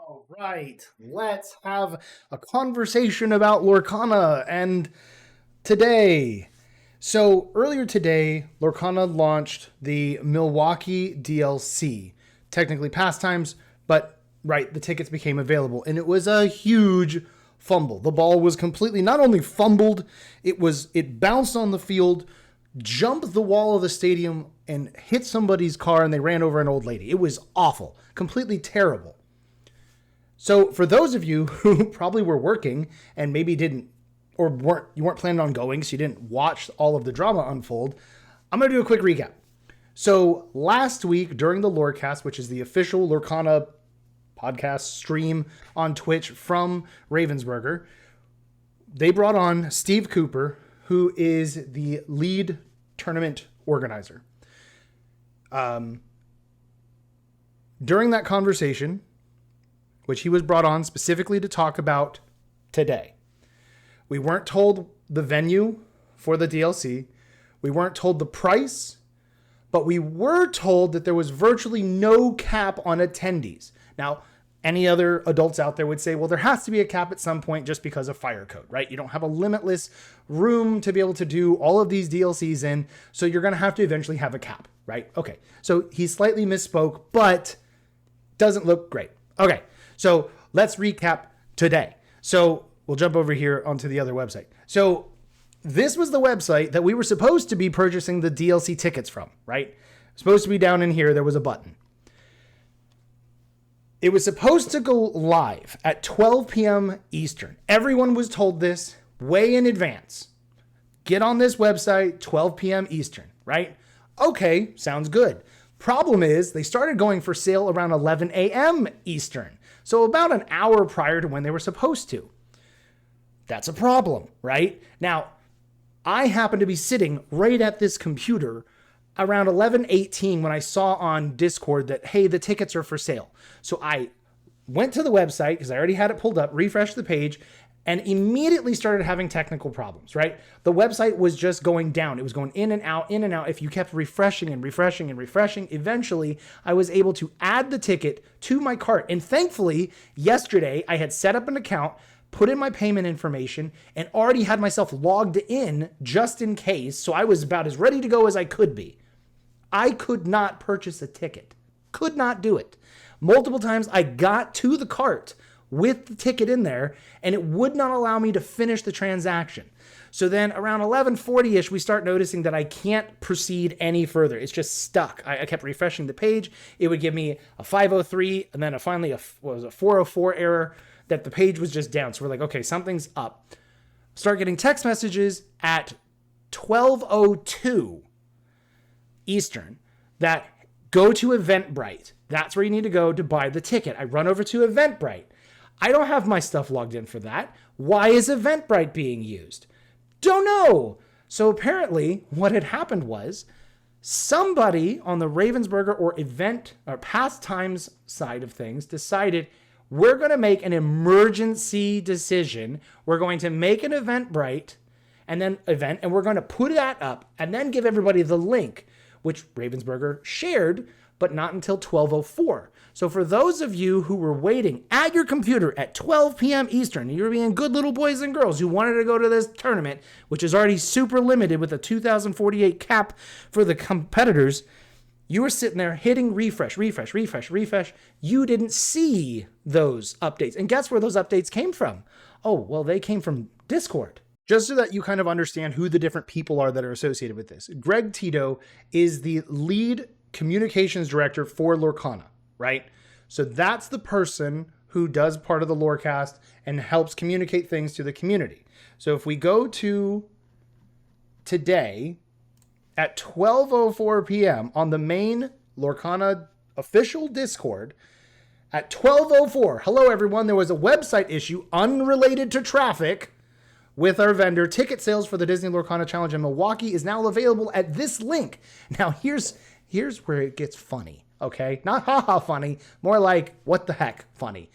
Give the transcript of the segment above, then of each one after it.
All right, let's have a conversation about Lorcana and today. So earlier today, Lorcana launched the Milwaukee DLC. Technically pastimes, but right, the tickets became available and it was a huge fumble. The ball was completely not only fumbled, it bounced on the field, jumped the wall of the stadium and hit somebody's car and they ran over an old lady. It was awful, completely terrible. So for those of you who probably were working and maybe didn't or weren't planning on going, so you didn't watch all of the drama unfold, I'm going to do a quick recap. So last week during the Lorecast, which is the official Lorcana podcast stream on Twitch from Ravensburger, they brought on Steve Cooper, who is the lead tournament organizer. During that conversation, which he was brought on specifically to talk about today, we weren't told the venue for the DLC. We weren't told the price, but we were told that there was virtually no cap on attendees. Now, any other adults out there would say, well, there has to be a cap at some point just because of fire code, right? You don't have a limitless room to be able to do all of these DLCs in, so you're going to have to eventually have a cap, right? Okay, so he slightly misspoke, but doesn't look great. Okay, so let's recap today. So we'll jump over here onto the other website. So this was the website that we were supposed to be purchasing the DLC tickets from, right? Supposed to be down in here. There was a button. It was supposed to go live at 12 p.m. Eastern. Everyone was told this way in advance. Get on this website, 12 p.m. Eastern, right? Okay, sounds good. Problem is, they started going for sale around 11 a.m. Eastern. So about an hour prior to when they were supposed to. That's a problem, right? Now, I happen to be sitting right at this computer around 11:18 when I saw on Discord that, hey, the tickets are for sale. So I went to the website because I already had it pulled up, refreshed the page, and immediately started having technical problems, right? The website was just going down. It was going in and out, in and out. If you kept refreshing and refreshing and refreshing, eventually I was able to add the ticket to my cart. And thankfully, yesterday I had set up an account, put in my payment information, and already had myself logged in just in case. So I was about as ready to go as I could be. I could not purchase a ticket. Could not do it. Multiple times I got to the cart with the ticket in there and it would not allow me to finish the transaction. So then around 11:40ish, we start noticing that I can't proceed any further. It's just stuck. I kept refreshing the page. It would give me a 503 and then finally a 404 error that the page was just down. So we're like, okay, something's up. Start getting text messages at 12:02 Eastern that go to Eventbrite. That's where you need to go to buy the ticket. I run over to Eventbrite. I don't have my stuff logged in for that. Why is Eventbrite being used? Don't know. So apparently what had happened was somebody on the Ravensburger or event or pastimes side of things decided we're going to make an emergency decision. We're going to make an Eventbrite and then event, and we're going to put that up and then give everybody the link, which Ravensburger shared, but not until 12:04. So for those of you who were waiting at your computer at 12 p.m. Eastern, and you were being good little boys and girls who wanted to go to this tournament, which is already super limited with a 2,048 cap for the competitors, you were sitting there hitting refresh, refresh, refresh, refresh. You didn't see those updates. And guess where those updates came from? Oh, well, they came from Discord. Just so that you kind of understand who the different people are that are associated with this. Greg Tito is the lead communications director for Lorcana, right? So that's the person who does part of the Lorecast and helps communicate things to the community. So if we go to today at 12:04 p.m. on the main Lorcana official Discord, at 12:04, hello everyone, there was a website issue unrelated to traffic with our vendor. Ticket sales for the Disney Lorcana Challenge in Milwaukee is now available at this link. Now here's where it gets funny, okay? Not haha funny, more like what the heck funny.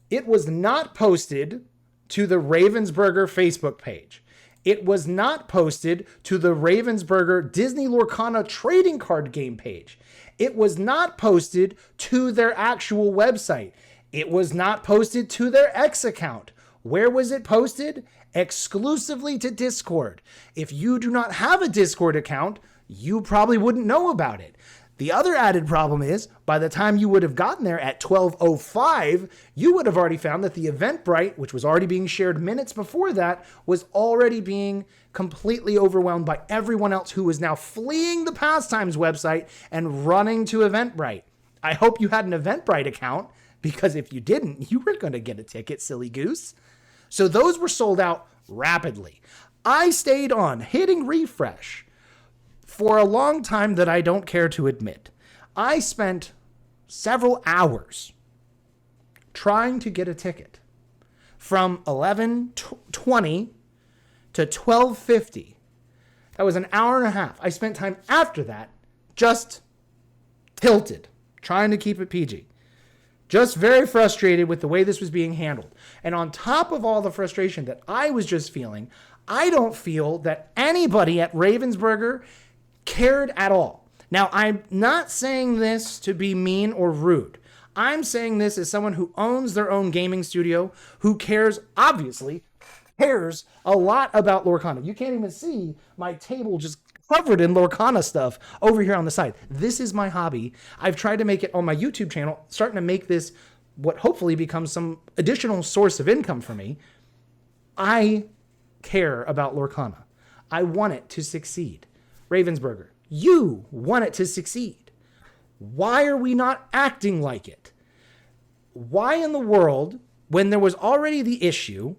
It was not posted to the Ravensburger Facebook page. It was not posted to the Ravensburger Disney Lorcana trading card game page. It was not posted to their actual website. It was not posted to their X account. Where was it posted? Exclusively to Discord. If you do not have a Discord account, you probably wouldn't know about it. The other added problem is, by the time you would have gotten there at 12:05, you would have already found that the Eventbrite, which was already being shared minutes before that, was already being completely overwhelmed by everyone else who was now fleeing the Pastimes website and running to Eventbrite. I hope you had an Eventbrite account, because if you didn't, you weren't going to get a ticket, silly goose. So those were sold out rapidly. I stayed on hitting refresh for a long time that I don't care to admit. I spent several hours trying to get a ticket from 11:20 to 12:50. That was an hour and a half. I spent time after that just tilted, trying to keep it PG. Just very frustrated with the way this was being handled. And on top of all the frustration that I was just feeling, I don't feel that anybody at Ravensburger cared at all. Now, I'm not saying this to be mean or rude. I'm saying this as someone who owns their own gaming studio, who cares, obviously, cares a lot about Lorcana. You can't even see my table just covered in Lorcana stuff over here on the side. This is my hobby. I've tried to make it on my YouTube channel, starting to make this what hopefully becomes some additional source of income for me. I care about Lorcana. I want it to succeed. Ravensburger, you want it to succeed. Why are we not acting like it? Why in the world, when there was already the issue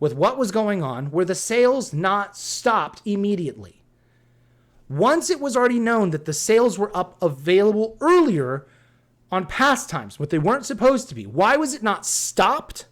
with what was going on, were the sales not stopped immediately? Once it was already known that the sales were up available earlier on Pastimes, what they weren't supposed to be, why was it not stopped?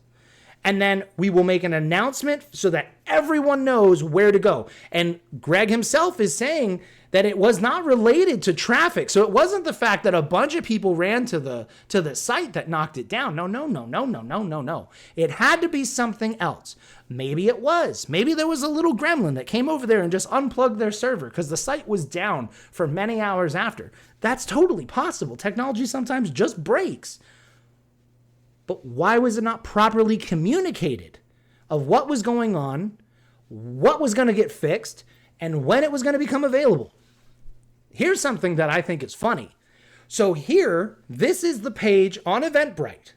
And then we will make an announcement so that everyone knows where to go. And Greg himself is saying that it was not related to traffic. So it wasn't the fact that a bunch of people ran to the site that knocked it down. No. It had to be something else. Maybe it was. Maybe there was a little gremlin that came over there and just unplugged their server because the site was down for many hours after. That's totally possible. Technology sometimes just breaks. But why was it not properly communicated of what was going on, what was going to get fixed, and when it was going to become available? Here's something that I think is funny. So here, this is the page on Eventbrite.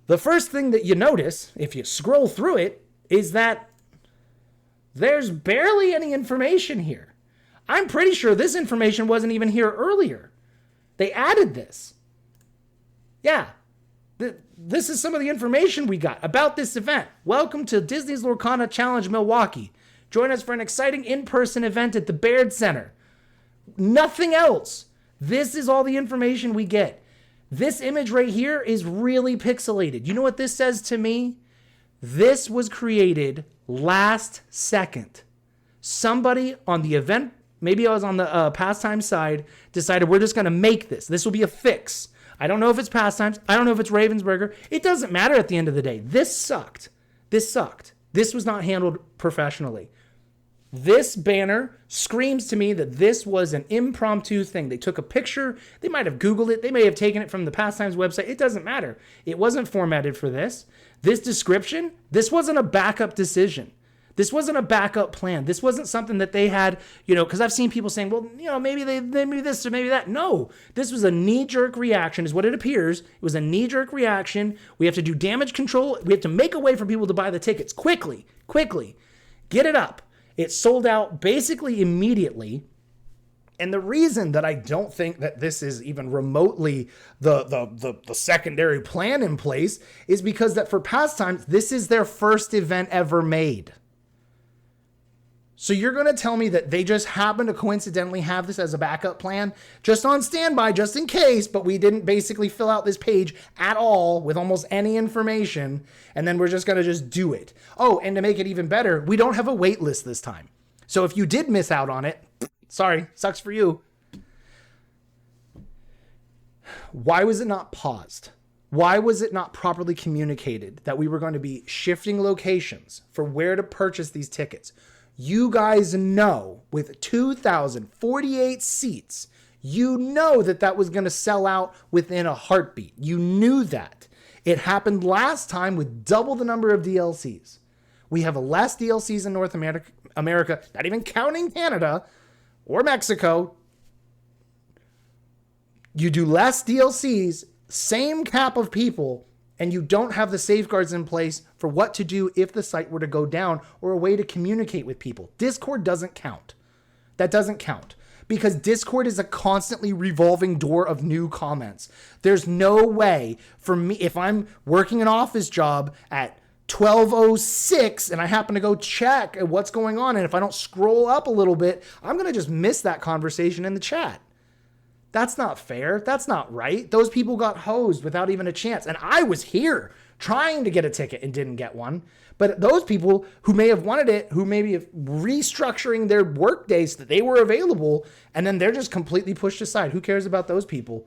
The first thing that you notice, if you scroll through it, is that there's barely any information here. I'm pretty sure this information wasn't even here earlier. They added this. Yeah. This is some of the information we got about this event. Welcome to Disney's Lorcana Challenge Milwaukee. Join us for an exciting in-person event at the Baird Center. Nothing else. This is all the information we get. This image right here is really pixelated. You know what this says to me? This was created last second. Somebody on the event, maybe I was on the Pastime side, decided we're just going to make this. This will be a fix. I don't know if it's Pastimes. I don't know if it's Ravensburger. It doesn't matter at the end of the day. This sucked. This was not handled professionally. This banner screams to me that this was an impromptu thing. They took a picture. They might have Googled it. They may have taken it from the Pastimes website. It doesn't matter. It wasn't formatted for this. This description, this wasn't a backup decision. This wasn't a backup plan. This wasn't something that they had, because I've seen people saying, well, maybe maybe this or maybe that. No, this was a knee-jerk reaction is what it appears. It was a knee-jerk reaction. We have to do damage control. We have to make a way for people to buy the tickets quickly. Get it up. It sold out basically immediately. And the reason that I don't think that this is even remotely the secondary plan in place is because that for Pastimes, this is their first event ever made. So you're going to tell me that they just happen to coincidentally have this as a backup plan, just on standby, just in case, but we didn't basically fill out this page at all with almost any information, and then we're just going to just do it. Oh, and to make it even better, we don't have a wait list this time. So if you did miss out on it, sorry, sucks for you. Why was it not paused? Why was it not properly communicated that we were going to be shifting locations for where to purchase these tickets? You guys know with 2,048 seats, you know that was going to sell out within a heartbeat. You knew that. It happened last time with double the number of DLCs. We have less DLCs in North America, not even counting Canada or Mexico. You do less DLCs, same cap of people, and you don't have the safeguards in place for what to do if the site were to go down or a way to communicate with people. Discord doesn't count. That doesn't count because Discord is a constantly revolving door of new comments. There's no way for me, if I'm working an office job at 12:06 and I happen to go check what's going on, and if I don't scroll up a little bit, I'm going to just miss that conversation in the chat. That's not fair. That's not right. Those people got hosed without even a chance. And I was here trying to get a ticket and didn't get one. But those people who may have wanted it, who may be restructuring their work days so that they were available, and then they're just completely pushed aside. Who cares about those people?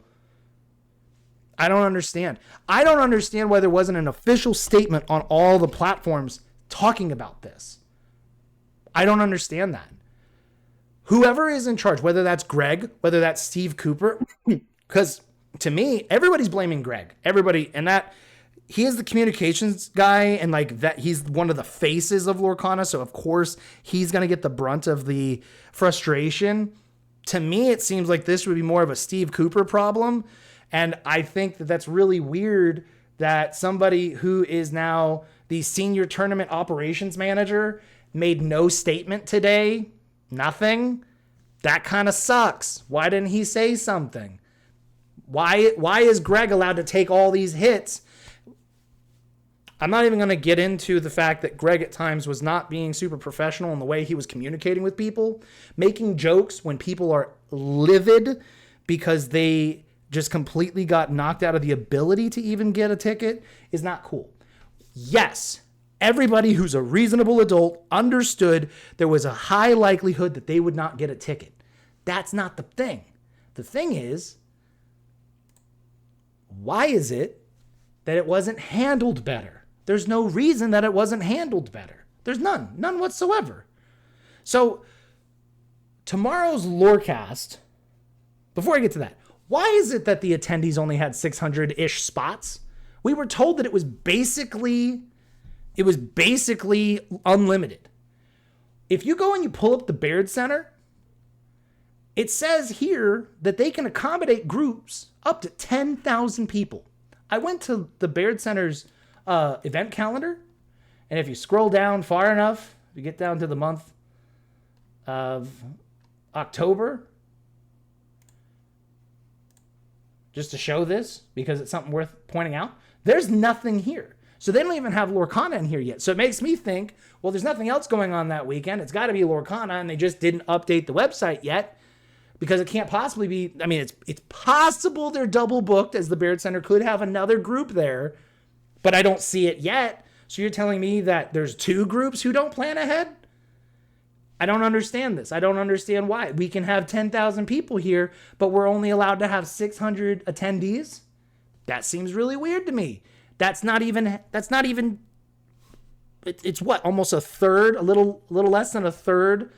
I don't understand. I don't understand why there wasn't an official statement on all the platforms talking about this. I don't understand that. Whoever is in charge, whether that's Greg, whether that's Steve Cooper, because to me, everybody's blaming Greg. Everybody, and that he is the communications guy, and like that, he's one of the faces of Lorcana, so of course he's gonna get the brunt of the frustration. To me, it seems like this would be more of a Steve Cooper problem, and I think that that's really weird that somebody who is now the senior tournament operations manager made no statement today. Nothing. That kind of sucks. Why didn't he say something? Why is Greg allowed to take all these hits? I'm not even going to get into the fact that Greg at times was not being super professional in the way he was communicating with people. Making jokes when people are livid because they just completely got knocked out of the ability to even get a ticket is not cool. Yes. Everybody who's a reasonable adult understood there was a high likelihood that they would not get a ticket. That's not the thing. The thing is, why is it that it wasn't handled better? There's no reason that it wasn't handled better. There's none whatsoever. So tomorrow's Lorecast, before I get to that, why is it that the attendees only had 600-ish spots? We were told that it was basically unlimited. If you go and you pull up the Baird Center, it says here that they can accommodate groups up to 10,000 people. I went to the Baird Center's event calendar, and if you scroll down far enough, you get down to the month of October, just to show this, because it's something worth pointing out, there's nothing here. So they don't even have Lorcana in here yet. So it makes me think, well, there's nothing else going on that weekend. It's got to be Lorcana, and they just didn't update the website yet because it can't possibly be. I mean, it's possible they're double booked, as the Baird Center could have another group there, but I don't see it yet. So you're telling me that there's two groups who don't plan ahead? I don't understand this. I don't understand why. We can have 10,000 people here, but we're only allowed to have 600 attendees? That seems really weird to me. It's what, almost a third, a little less than a third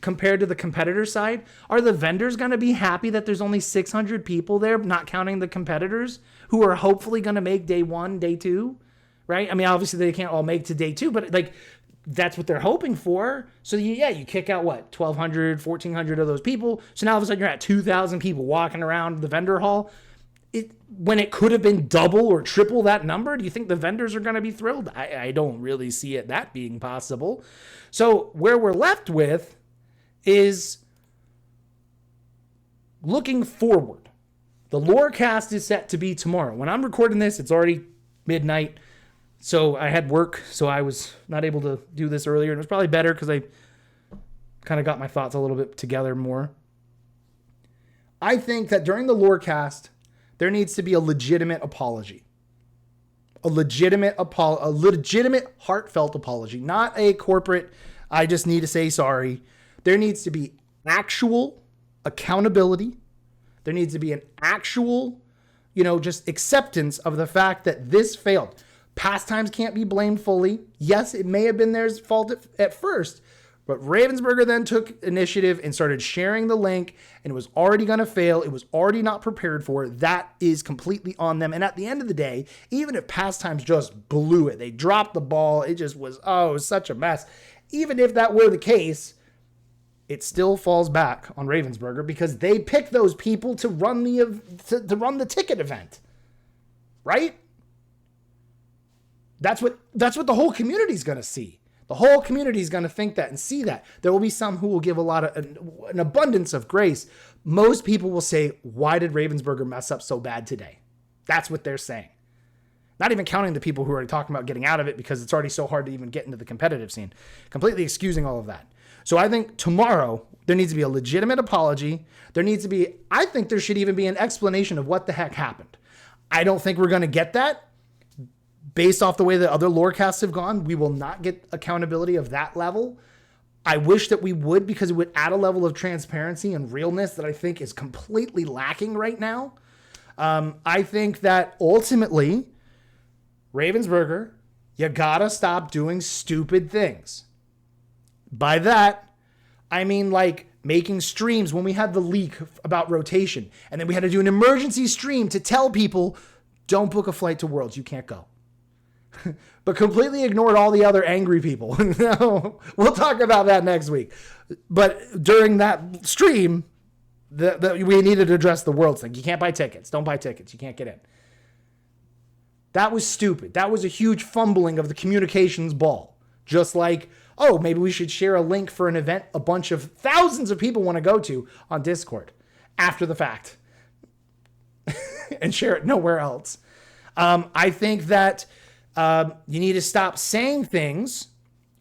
compared to the competitor side. Are the vendors going to be happy that there's only 600 people there, not counting the competitors who are hopefully going to make day one, day two, right? I mean, obviously they can't all make to day two, but like that's what they're hoping for. So you kick out what, 1,200, 1,400 of those people. So now all of a sudden you're at 2,000 people walking around the vendor hall. When it could have been double or triple that number, do you think the vendors are going to be thrilled? I don't really see that being possible. So where we're left with is looking forward. The Lorecast is set to be tomorrow. When I'm recording this, it's already midnight. So I had work, so I was not able to do this earlier. And it was probably better because I kind of got my thoughts a little bit together more. I think that during the Lorecast, there needs to be a legitimate apology. A legitimate, heartfelt apology. Not a corporate, I just need to say sorry. There needs to be actual accountability. There needs to be an actual, just acceptance of the fact that this failed. Pastimes can't be blamed fully. Yes, it may have been their fault at first. But Ravensburger then took initiative and started sharing the link, and it was already going to fail. It was already not prepared for. That is completely on them. And at the end of the day, even if Pastimes just blew it, they dropped the ball, it just was, it was such a mess. Even if that were the case, it still falls back on Ravensburger because they picked those people to run the ticket event. Right? That's what the whole community is going to see. The whole community is going to think that and see that. There will be some who will give an abundance of grace. Most people will say, why did Ravensburger mess up so bad today? That's what they're saying. Not even counting the people who are talking about getting out of it because it's already so hard to even get into the competitive scene. Completely excusing all of that. So I think tomorrow there needs to be a legitimate apology. I think there should even be an explanation of what the heck happened. I don't think we're going to get that. Based off the way that other lorecasts have gone, we will not get accountability of that level. I wish that we would, because it would add a level of transparency and realness that I think is completely lacking right now. I think that ultimately, Ravensburger, you gotta stop doing stupid things. By that, I mean like making streams when we had the leak about rotation, and then we had to do an emergency stream to tell people, don't book a flight to Worlds, you can't go. But completely ignored all the other angry people. No, we'll talk about that next week. But during that stream, we needed to address the Worlds thing. You can't buy tickets. Don't buy tickets. You can't get in. That was stupid. That was a huge fumbling of the communications ball. Just like, maybe we should share a link for an event a bunch of thousands of people want to go to on Discord after the fact and share it nowhere else. I think that you need to stop saying things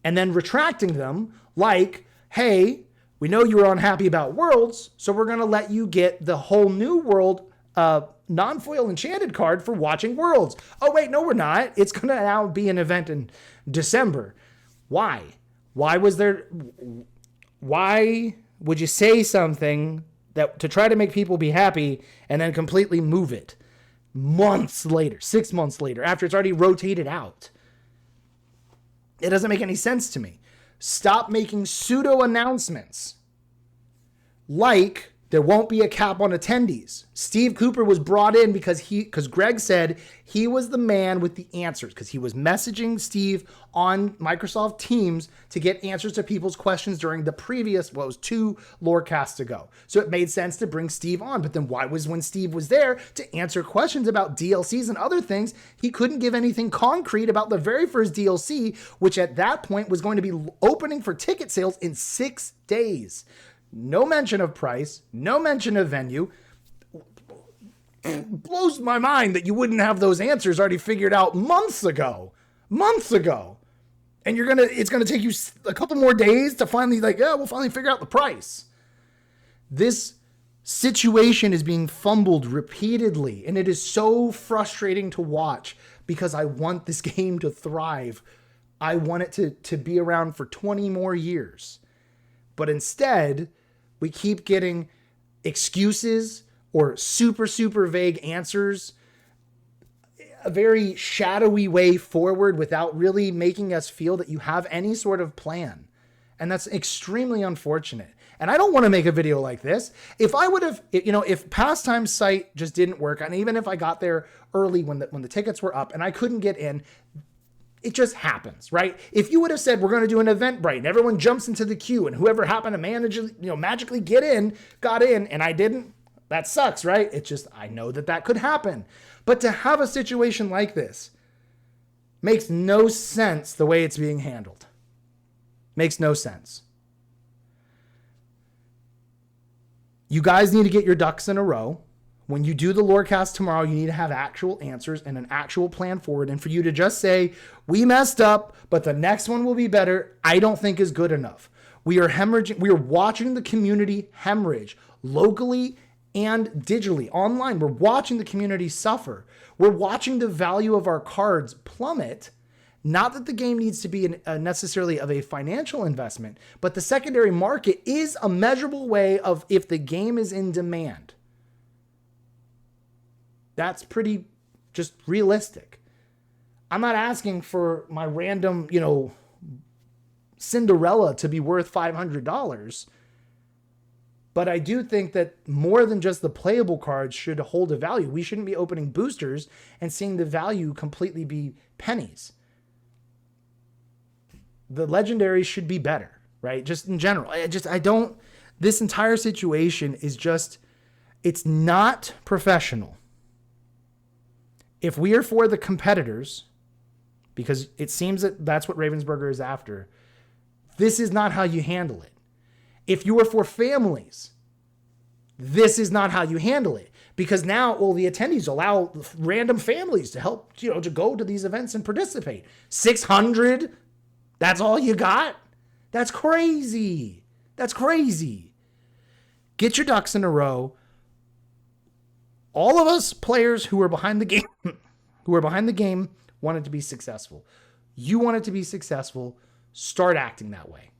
and then retracting them like, hey, we know you were unhappy about Worlds, so we're going to let you get the whole new World non-foil enchanted card for watching Worlds. Oh, wait, no, we're not. It's going to now be an event in December. Why? Why would you say something that to try to make people be happy and then completely move it? Months later, 6 months later, after it's already rotated out. It doesn't make any sense to me. Stop making pseudo announcements like there won't be a cap on attendees. Steve Cooper was brought in because Greg said he was the man with the answers, because he was messaging Steve on Microsoft Teams to get answers to people's questions during the previous, 2 Lorecasts ago. So it made sense to bring Steve on. But then why was when Steve was there to answer questions about DLCs and other things, he couldn't give anything concrete about the very first DLC, which at that point was going to be opening for ticket sales in 6 days. No mention of price, no mention of venue. It blows my mind that you wouldn't have those answers already figured out months ago. And it's gonna take you a couple more days to finally we'll finally figure out the price. This situation is being fumbled repeatedly, and it is so frustrating to watch because I want this game to thrive. I want it to be around for 20 more years. But instead, we keep getting excuses or super, super vague answers, a very shadowy way forward without really making us feel that you have any sort of plan. And that's extremely unfortunate. And I don't want to make a video like this. If I would have, if Pastime's site just didn't work, and even if I got there early when the tickets were up and I couldn't get in, it just happens, right? If you would have said, we're going to do an Eventbrite and everyone jumps into the queue and whoever happened to magically get in, got in, and I didn't, that sucks, right? It's just, I know that could happen. But to have a situation like this makes no sense the way it's being handled. Makes no sense. You guys need to get your ducks in a row. When you do the Lorecast tomorrow, you need to have actual answers and an actual plan forward. And for you to just say, we messed up, but the next one will be better, I don't think is good enough. We are hemorrhaging. We are watching the community hemorrhage locally and digitally online. We're watching the community suffer. We're watching the value of our cards plummet. Not that the game needs to be necessarily of a financial investment, but the secondary market is a measurable way of if the game is in demand. That's pretty just realistic. I'm not asking for my random, Cinderella to be worth $500. But I do think that more than just the playable cards should hold a value. We shouldn't be opening boosters and seeing the value completely be pennies. The legendaries should be better, right? Just in general. This entire situation is just, it's not professional. If we are for the competitors, because it seems that that's what Ravensburger is after, this is not how you handle it. If you are for families, this is not how you handle it. Because now, well, the attendees allow random families to help, to go to these events and participate. 600, that's all you got? That's crazy. That's crazy. Get your ducks in a row. All of us players who are behind the game, want it to be successful. You want it to be successful. Start acting that way.